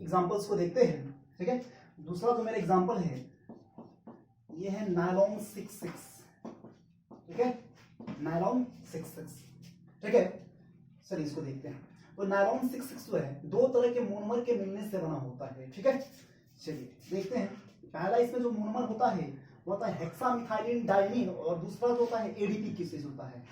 Examples को देखते हैं। ठीक है, दूसरा जो मेरा एग्जांपल है ये है नायलॉन 66। ठीक है, नायलॉन 66। ठीक है, चलिए इसको देखते हैं। तो नायलॉन 66 जो है दो तरह के मोनोमर के मिलने से बना होता है। ठीक है, चलिए देखते हैं। पहला इसमें जो मोनोमर होता है वो होता है हेक्सामिथाइलिन डाइमीन और दूसरा जो होता है एडीपी केसेस होता है।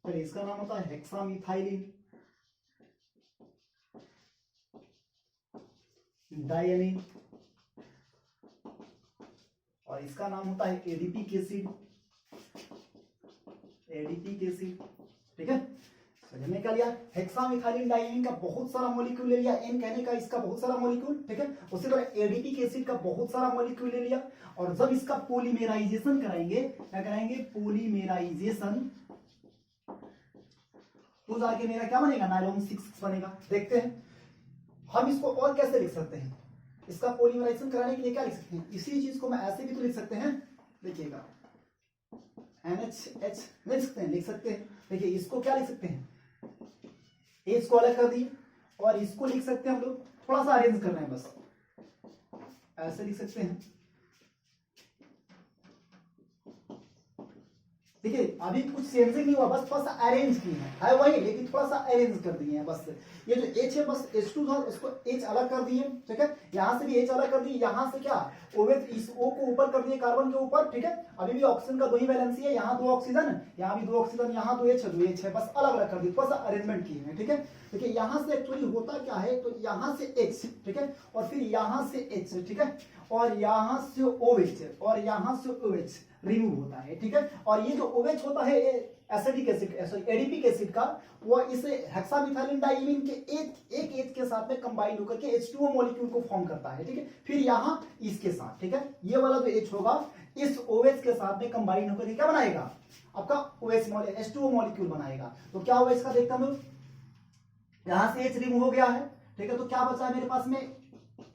चलिए इसका नाम होता है हेक्सामिथाइलिन डाइमीन और इसका नाम होता है एडीपी केसिड। एडीपी केसिड। ठीक है, हमने क्या लिया, हेक्सामिथाइलिन डाइमीन का बहुत सारा मॉलिक्यूल ले लिया, एन कहने का इसका बहुत सारा मॉलिक्यूल। ठीक है, उसी तरह एडीपी एसिड का बहुत सारा मॉलिक्यूल ले लिया और जब इसका पॉलीमेराइजेशन कराएंगे, क्या कराएंगे, पॉलीमेराइजेशन, तो जाके मेरा क्या बनेगा, नायलॉन 66 बनेगा। देखते हैं हम इसको और कैसे लिख सकते हैं। इसका पॉलीमेराइजेशन कराने के लिए क्या लिख सकते हैं, इसी चीज को मैं ऐसे भी तो लिख सकते हैं। देखिएगा NHH लिख सकते हैं, लिख सकते हैं। देखिए इसको क्या लिख सकते हैं, एच को अलग कर दिए और इसको लिख सकते हैं हम लोग, थोड़ा सा अरेंज कर रहे हैं बस, ऐसे लिख सकते हैं। देखिए अभी कुछ चेंजिंग नहीं हुआ, बस थोड़ा सा अरेंज किए है वही, लेकिन थोड़ा सा अरेंज कर दिए हैं बस। ये जो H है बस H2 था, उसको H अलग कर दिए। ठीक है, यहां से भी H अलग कर दिए, यहां से क्या OH, इस O को ऊपर कर दिए कार्बन के ऊपर। ठीक है, अभी भी ऑक्सीजन का दो ही वैलेंसी है, यहाँ 2 ऑक्सीजन, यहाँ भी 2 ऑक्सीजन, यहाँ 2 H है, 2 H है, बस अलग अलग कर दिए, थोड़ा सा अरेंजमेंट किए हैं। ठीक है, देखिए यहाँ से एक्चुअली होता क्या है, तो यहाँ से H, ठीक है, और फिर यहाँ से H, ठीक है, और यहाँ से OH और यहाँ से OH रिमूव होता है। ठीक है, और ये जो OH होता है एसिडिक एसिड, एडीपी एसिड का, वो इस हेक्सामिथाइलिन डाइमीन के एक H के साथ में कंबाइन होकर के H2O मॉलिक्यूल को फॉर्म करता है। ठीक है, फिर यहाँ इसके साथ, ठीक है, ये वाला जो H होगा इस OH के साथ में कंबाइन होकर के क्या बनाएगा, आपका OH H2O मॉलिक्यूल बनाएगा। तो क्या हुआ इसका, देखता हूं, यहां से H रिमूव हो गया है। ठीक है, तो क्या बचा है मेरे पास में,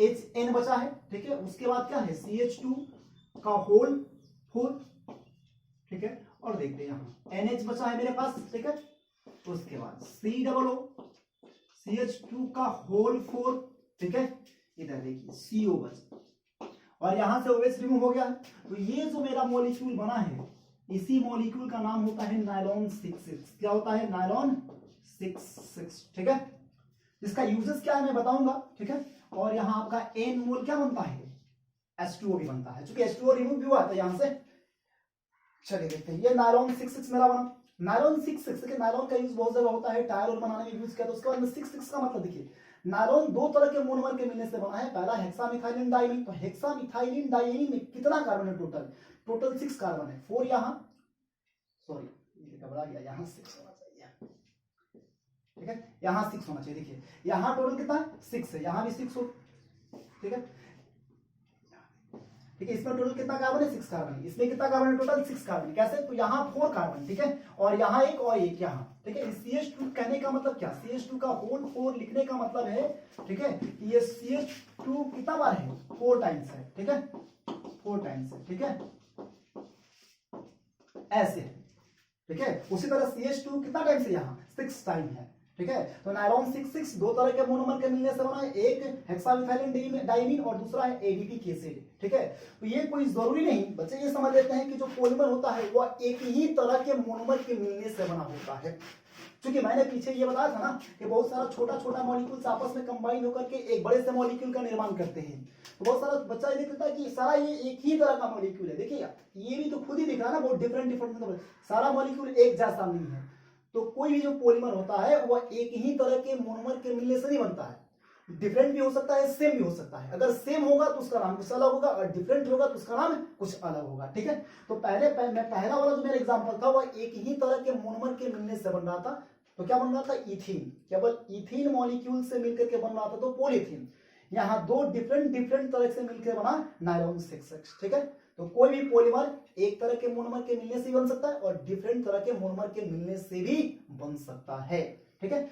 HN बचा है। ठीक है, उसके बाद क्या है, CH2 का होल 4। ठीक है, और देखते हैं यहाँ NH बचा है मेरे पास। ठीक है, उसके बाद COO CH2 का होल 4। ठीक है, इधर देखिए CO बचा और यहां से OH रिमूव हो गया। तो ये जो मेरा मॉलिक्यूल बना है, इसी मॉलिक्यूल का नाम होता है नायलॉन 66। क्या होता है, नायलॉन 66। ठीक है, इसका यूजेस क्या है मैं बताऊंगा। ठीक है, और यहाँ आपका N मोल क्या बनता है, H2O भी बनता है, क्योंकि H2O रिमूव भी हुआ था यहां से। चलिए देखते हैं, ये नायलॉन 66 मेरा बना। नायलॉन 66 के नायलॉन का यूज बहुत जगह होता है, टायर और बनाने में यूज किया। तो उसके बाद में 66 का मतलब देखिए, नायलॉन दो तरह के मोनोमर के मिलने से बना है। पहला हेक्सामिथाइलिन डाइमीन, तो हेक्सामिथाइलिन डाइमीन में कितना कार्बन है, टोटल 6 कार्बन है। 4 यहाँ, सॉरी ये घबरा गया, यहाँ 6 होना चाहिए। ठीक है, यहाँ 6 होना चाहिए। देखिए यहाँ टोटल कितना है, 6 है, यहाँ भी 6 हो। ठीक है, ठीक है, इसमें टोटल कितना कार्बन है, 6 कार्बन है। इसमें कितना कार्बन है, टोटल 6 कार्बन। कैसे, तो यहाँ 4 कार्बन, ठीक है, और यहाँ एक और एक यहाँ। ठीक है, CH2 कहने का मतलब क्या, CH2 का होल 4 लिखने का मतलब है, ठीक है, ये CH2 कितना बार है, 4 टाइम्स है। ठीक है, 4 टाइम्स है। ठीक है, ऐसे। ठीक है, उसी तरह CH2 कितना टाइम्स है, यहाँ 6 टाइम है। ठीक है, तो नायलॉन 66 दो तरह के मोनोमर के मिलने से बना है, एक हेक्सामिथाइलिन डाइमीन और दूसरा है एडीपी एसिड। ठीक है, तो ये कोई जरूरी नहीं, बच्चे ये समझ लेते हैं कि जो पॉलीमर होता है वह एक ही तरह के मोनोमर के मिलने से बना होता है। क्योंकि मैंने पीछे ये बताया था ना कि बहुत सारा छोटा छोटा मॉलिक्यूल्स आपस में कंबाइन होकर के एक बड़े से मॉलिक्यूल का निर्माण करते हैं। तो बहुत सारा बच्चा ये देखता है कि सारा ये एक ही तरह का मॉलिक्यूल है। देखिए ये भी तो खुद ही दिख रहा है ना, बहुत डिफरेंट डिफरेंट, मतलब सारा मॉलिक्यूल एक जैसा नहीं है। तो कोई भी जो पॉलीमर होता है वह एक ही तरह के मोनोमर के मिलने से नहीं बनता है, डिफरेंट भी हो सकता है, सेम भी हो सकता है। अगर सेम होगा तो उसका नाम कुछ अलग होगा और डिफरेंट होगा तो उसका नाम कुछ अलग होगा। ठीक है, तो पहला वाला जो मेरा एग्जांपल था वह एक ही तरह के मोनोमर के मिलने से बन रहा था। तो क्या बन रहा था, इथीन, केवल इथीन मॉलिक्यूल से मिलकर के बन रहा था, तो पॉलीथीन। यहाँ दो डिफरेंट डिफरेंट तरह से मिलकर बना नायलॉन 6X, ठीक है। तो कोई भी पॉलीमर एक तरह के मोनोमर के मिलने से भी बन सकता है और डिफरेंट तरह के मोनोमर के मिलने से भी बन सकता है, ठीक है।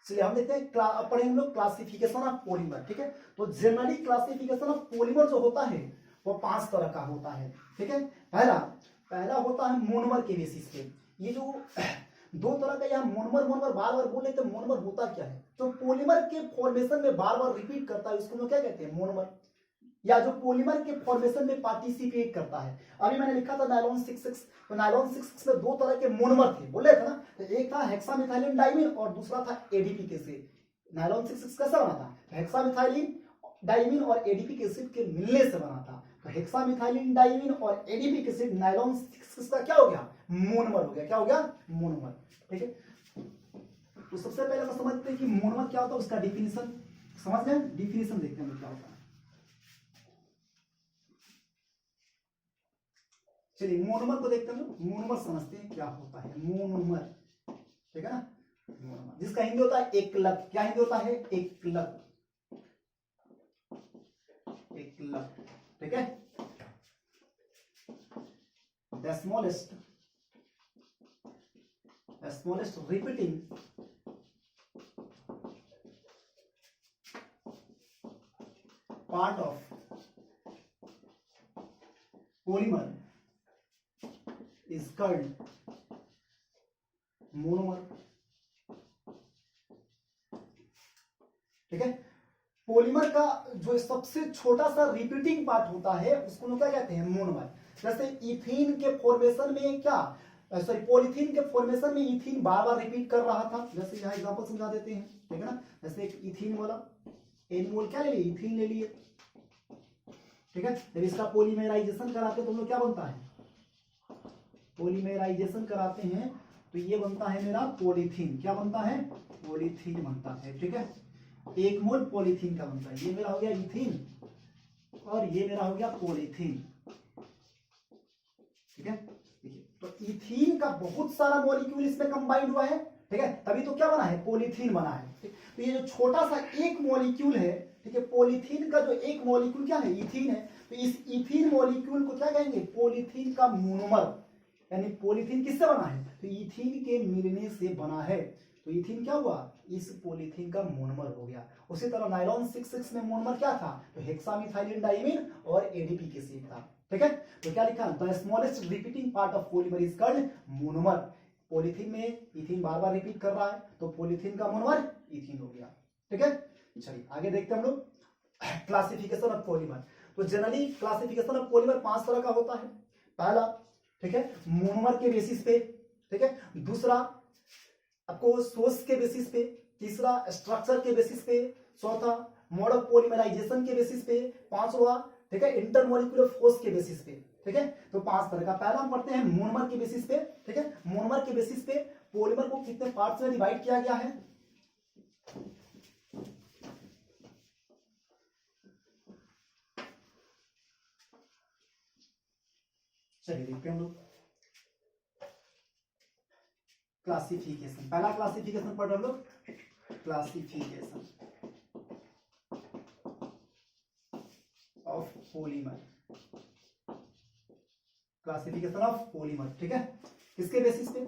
चलिए हम देखते हैं पढ़े हम लोग क्लासिफिकेशन ऑफ पॉलीमर, ठीक है। तो जनरली क्लासिफिकेशन ऑफ पॉलीमर जो होता है वो 5 तरह का होता है, ठीक है। पहला होता है मोनोमर के बेसिस पे। ये जो दो तरह का यहाँ मोनोमर बार बार बोल रहे थे, मोनोमर होता क्या है, जो पॉलीमर के फॉर्मेशन में बार बार रिपीट करता है उसको क्या कहते हैं, मोनोमर, या जो पॉलीमर के फॉर्मेशन में पार्टिसिपेट करता है। अभी मैंने लिखा था नायलॉन 6X, तो नायलॉन 6X में दो तरह के मोनोमर थे, बोले थे ना, तो एक था हेक्सामिथाइलिन डाइमीन और दूसरा था एडीपी एसिड। नायलॉन 6X कैसा बना था, हेक्सामिथाइलिन डाइमीन और एडीपी एसिड के मिलने से बना था। तो हेक्सामिथाइलिन डाइमीन और एडीपी एसिड नायलॉन 6X का क्या हो गया, मोनोमर हो गया। क्या हो गया, मोनोमर, ठीक है। तो सबसे पहले हम समझते हैं कि मोनोमर क्या होता है, उसका डिफिनेशन समझ गए। डिफिनेशन देखते हैं क्या होता है। चलिए मोनोमर को देखते हैं, मोनोमर समझते हैं क्या होता है मोनोमर, ठीक है ना। मोनोमर जिसका हिंदी होता है एकलक। क्या हिंदी होता है, एकलक, एकलक, ठीक है। The smallest repeating part of polymer is called monomer, ठीक है। पॉलीमर का जो सबसे छोटा सा रिपीटिंग पार्ट होता है उसको लोग क्या कहते हैं, मोनोमर। जैसे इथीन के फॉर्मेशन में क्या, सॉरी पॉलीथीन के फॉर्मेशन में इथीन बार बार रिपीट कर रहा था। जैसे यहाँ एग्जांपल समझा देते हैं, ठीक है ना। जैसे एक इथीन बोला, एन मोल क्या ले लिए, इथीन ले लिए, ठीक है। जब इसका पॉलीमेराइजेशन कराते हैं तो हम लोग क्या बनता है, पॉलीमेराइजेशन कराते हैं तो ये बनता है मेरा पॉलीथीन। क्या बनता है, पॉलीथीन बनता है, ठीक है। एक मोल पॉलीथीन का बनता है। ये मेरा हो गया इथीन और ये मेरा हो गया पॉलीथीन, ठीक है। तो इथीन का बहुत सारा मॉलिक्यूल इसमें कंबाइंड हुआ है, ठीक है, तभी तो क्या बना है, पॉलीथीन बना है। तो ये जो छोटा सा एक मॉलिक्यूल है, ठीक है, पॉलीथीन का जो एक मॉलिक्यूल क्या है, इथीन है। तो इस इथीन मॉलिक्यूल को क्या कहेंगे, पॉलीथीन का मोनोमर। यानी पॉलीथीन किससे बना है, तो इथीन के मिलने से बना है। तो इथीन क्या हुआ, इस पॉलीथीन का मोनोमर हो गया। उसी तरह नायलॉन 6X में मोनोमर क्या था, तो हेक्सामिथाइलिन डाइमीन और एडीपी एसिड था, ठीक है। तो क्या लिखा, the smallest repeating part of polymer is called monomer. Polythene में इथीन बार बार रिपीट कर रहा है तो पॉलीथीन का मोनोमर इथीन हो गया, ठीक है। चलिए आगे देखते हैं हम लोग क्लासिफिकेशन ऑफ पॉलीमर। तो जनरली क्लासिफिकेशन ऑफ पॉलीमर 5 तरह का होता है। पहला, ठीक है, मोनोमर के बेसिस पे, ठीक है। दूसरा आपको सोर्स के बेसिस पे, तीसरा स्ट्रक्चर के बेसिस पे, चौथा मोड ऑफ पॉलीमराइजेशन के बेसिस पे, पांचवा, ठीक है, इंटरमोलिकुलर फोर्स के बेसिस पे, ठीक है। तो 5 तरह का। पहला हम पढ़ते हैं मोनोमर के बेसिस पे, ठीक है। मोनोमर के बेसिस पे पॉलीमर को कितने पार्ट्स में डिवाइड किया गया है, चलिए देखते हैं हम लोग। क्लासिफिकेशन, पहला क्लासिफिकेशन पढ़ रहे हम लोग, classification of polymer, classification of polymer, ठीक है। किसके बेसिस पे,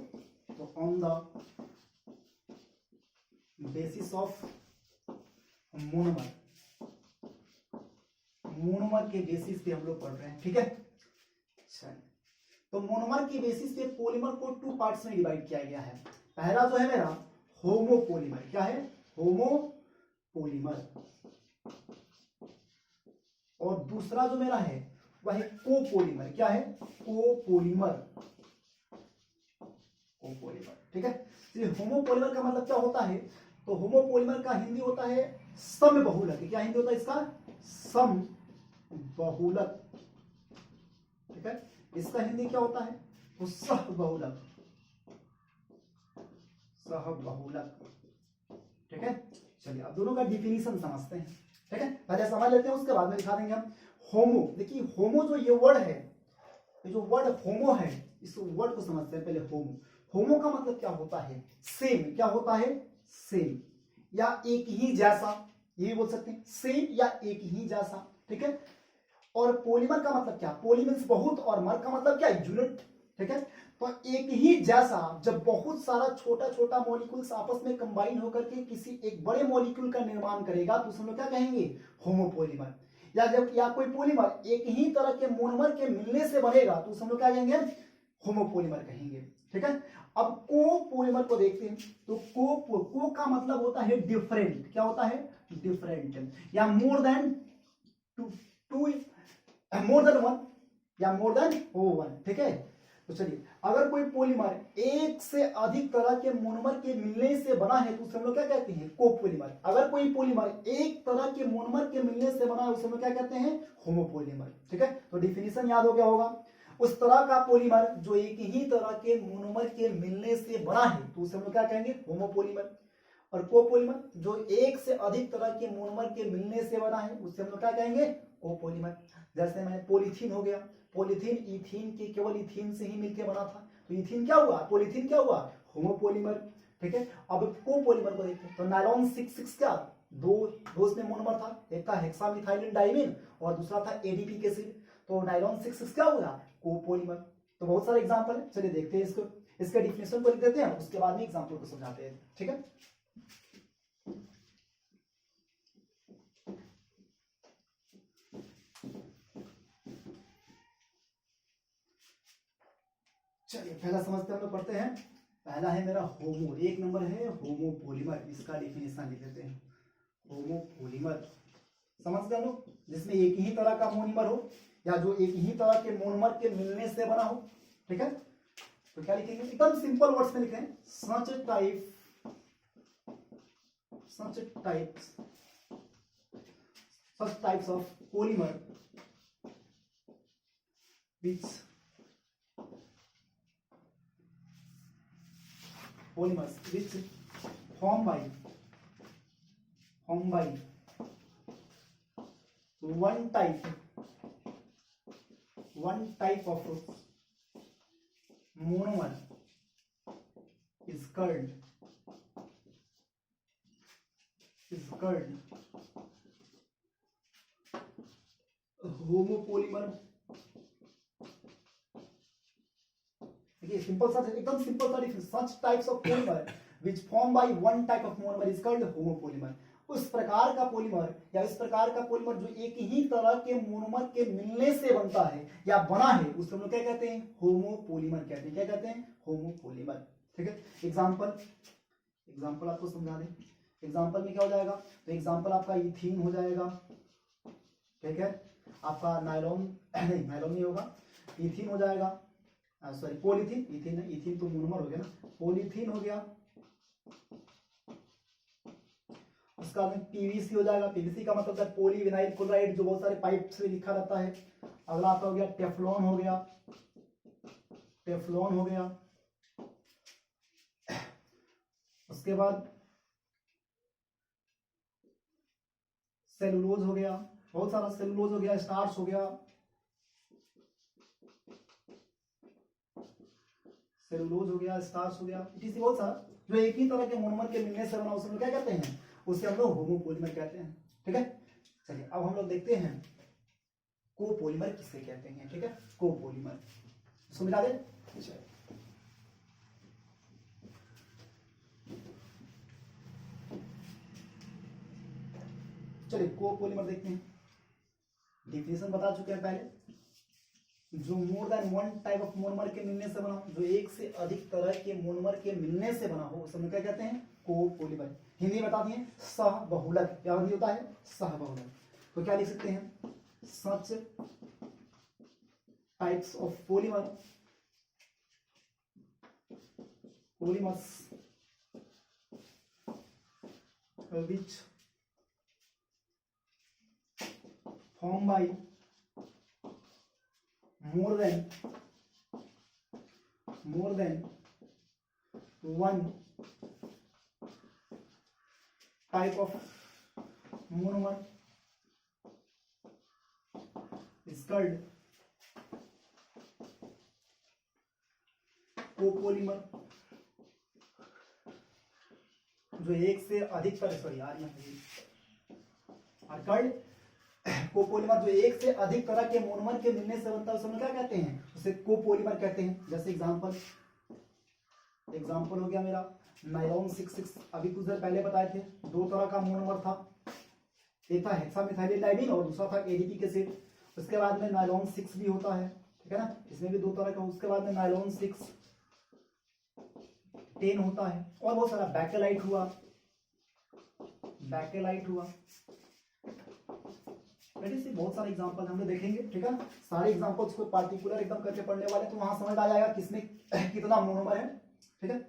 तो on the basis of monomer, monomer के बेसिस पे हम लोग पढ़ रहे हैं, ठीक है। तो मोनोमर के बेसिस पे पॉलीमर को 2 पार्ट्स में डिवाइड किया गया है। पहला जो है मेरा होमोपॉलीमर, क्या है, होमोपॉलीमर, और दूसरा जो मेरा है वह है कोपॉलीमर। क्या है, कोपॉलीमर, कोपॉलीमर, ठीक है। तो होमोपॉलीमर का मतलब क्या होता है, तो होमोपॉलीमर का हिंदी होता है समबहुलक। क्या हिंदी होता है इसका, समबहुलक, ठीक है। इसका हिंदी क्या होता है, तो सहबहुलक, सहबहुलक, ठीक है। चलिए अब दोनों का डिफिनीशन समझते हैं, ठीक है। पहले समझ लेते हैं, उसके बाद में दिखा देंगे हम। होमो, देखिए होमो जो ये वर्ड है, ये जो वर्ड होमो है, इस वर्ड को समझते हैं पहले। होमो, होमो का मतलब क्या होता है, सेम। क्या होता है, सेम या एक ही जैसा, ये भी बोल सकते हैं, सेम या एक ही जैसा, ठीक है। और पॉलीमर का मतलब क्या, पॉली मीन्स बहुत और मर का मतलब क्या, यूनिट, ठीक है। तो एक ही जैसा जब बहुत सारा छोटा छोटा मॉलिक्यूल्स आपस में कंबाइन होकर के किसी एक बड़े मॉलिक्यूल का निर्माण करेगा तो हम लोग क्या कहेंगे, होमोपॉलीमर। या जब या कोई पॉलीमर एक ही तरह के मोनोमर के मिलने से बनेगा तो हम लोग क्या कहेंगे, होमोपॉलीमर कहेंगे, ठीक है। अब कोपॉलीमर को देखते हैं तो को का मतलब होता है डिफरेंट, क्या होता है, डिफरेंट, या more than two more than one, या मोर देन वन, ठीक है। तो चलिए, अगर कोई पॉलीमर एक से अधिक तरह के मोनोमर के मिलने से बना है तो उसे हम लोग क्या कहते हैं, कोपॉलीमर। अगर कोई पॉलीमर एक तरह के मोनोमर के मिलने से बना है उसे हम लोग क्या कहते हैं, होमोपॉलीमर, ठीक है। तो डिफिनीशन याद हो गया होगा, उस तरह का पॉलीमर जो एक ही तरह के मोनोमर के मिलने से बना है तो उसे हम लोग क्या कहेंगे, होमोपॉलीमर। और कोपॉलीमर जो एक से अधिक तरह के मोनोमर के मिलने से बना है उसे हम लोग क्या कहेंगे, कोपॉलीमर। जैसे मैंने पॉलीथीन हो गया, पॉलीथीन इथीन के केवल इथीन से ही मिलकर बना था तो इथीन क्या हुआ, पॉलीथीन क्या हुआ, होमोपॉलीमर, ठीक है। अब कोपॉलीमर को देखते हैं तो नायलॉन 6 क्या, दो इसमें मोनोमर था, एक था हेक्सामिथाइलिन डाइमीन और दूसरा था एडीपी एसिड, तो नायलॉन 6 क्या हुआ, कोपॉलीमर। तो बहुत सारे एग्जांपल है, चलिए देखते हैं इसको, इसके डिफिनेशन को लिख देते हैं उसके बाद में एग्जांपल को समझाते हैं, ठीक है। चलिए पहला समझते हम लोग पढ़ते हैं। पहला है मेरा होमो, एक नंबर है होमोपॉलीमर, इसका डिफिनेशन लिख देते हैं। होमोपॉलीमर समझ गए लोग, जिसमें एक ही तरह का मोनोमर हो या जो एक ही तरह के मोनोमर के मिलने से बना हो, ठीक है। तो क्या लिखेंगे, एकदम सिंपल वर्ड्स में लिख रहे हैं, such types of polymer which polymers which form by one type of monomer is called homopolymer. देखिए सिंपल सा, एकदम सिंपल सा difference, such types of polymer which form by one type of monomer is called homopolymer. उस प्रकार का polymer या इस प्रकार का पॉलीमर जो एक ही तरह के मोनोमर के मिलने से बनता है या बना है उसे हम लोग क्या कहते हैं, होमोपॉलीमर कहते हैं। क्या कहते हैं, होमोपॉलीमर, ठीक है। एग्जांपल आपको समझा दें, एग्जांपल में क्या हो जाएगा, तो एग्जांपल आपका इथीन हो जाएगा, ठीक है। आपका नायलॉन नहीं होगा, इथीन हो जाएगा, सॉरी पॉलीथीन, इथीन तो मोनोमर हो गया ना, पॉलीथीन हो गया। उसका बाद पीवीसी हो जाएगा, पीवीसी का मतलब है पॉलीविनाइल क्लोराइड, जो बहुत सारे पाइप से लिखा रहता है। अगला आपका हो गया टेफ्लॉन हो गया, उसके बाद सेलुलोज हो गया, बहुत सारा सेलुलोज हो गया, स्टार्च हो गया, स्टार्च हो गया, इसी बहुत सारा जो एक ही तरह के मोनोमर के मिलने से बना उसे हम क्या कहते हैं, उसे हम लोग होमोपॉलीमर कहते हैं, ठीक है। चलिए अब हम लोग देखते हैं कोपॉलीमर किसे कहते हैं, ठीक है। कोपॉलीमर समझा दे, चलिए कोपॉलीमर देखते हैं। डिफिनेशन बता चुके हैं पहले, जो मोर than one type of monomer के मिलने से बना हो, जो एक से अधिक तरह के मोनोमर के मिलने से बना हो उसे हम क्या कहते हैं, कोपॉलीमर। हिंदी में बता दिए सहबहुलक, क्या हिंदी होता है, सहबहुलक। तो क्या लिख सकते हैं, such types of polymers which form by more than one type of monomer is called copolymer. जो एक से अधिक तरह, सॉरी यार यहाँ अकर्ड कोपोलीमर जो एक से अधिक तरह के मोनोमर के मिलने से बनता है उसे हम क्या कहते हैं, उसे कोपोलीमर कहते हैं। जैसे एग्जांपल हो गया मेरा नायलॉन 66, अभी कुछ देर पहले बताए थे, दो तरह का मोनोमर था, एक था हेक्सामेथाइलेटाइडिन और दूसरा था एडीपी के एसिड। उसके बाद में नायलॉन 6 भी होता है, ठीक है ना, इसमें भी दो तरह का। उसके बाद में नायलॉन 6 10 होता है, और बहुत सारा बैकेलाइट हुआ, बहुत सारे एग्जांपल हम लोग देखेंगे, ठीक है। सारे एग्जांपल्स को पार्टिकुलर एकदम करके पढ़ने वाले, तो वहां समझ आ जाएगा किसमें कितना मोनोमर है, ठीक है।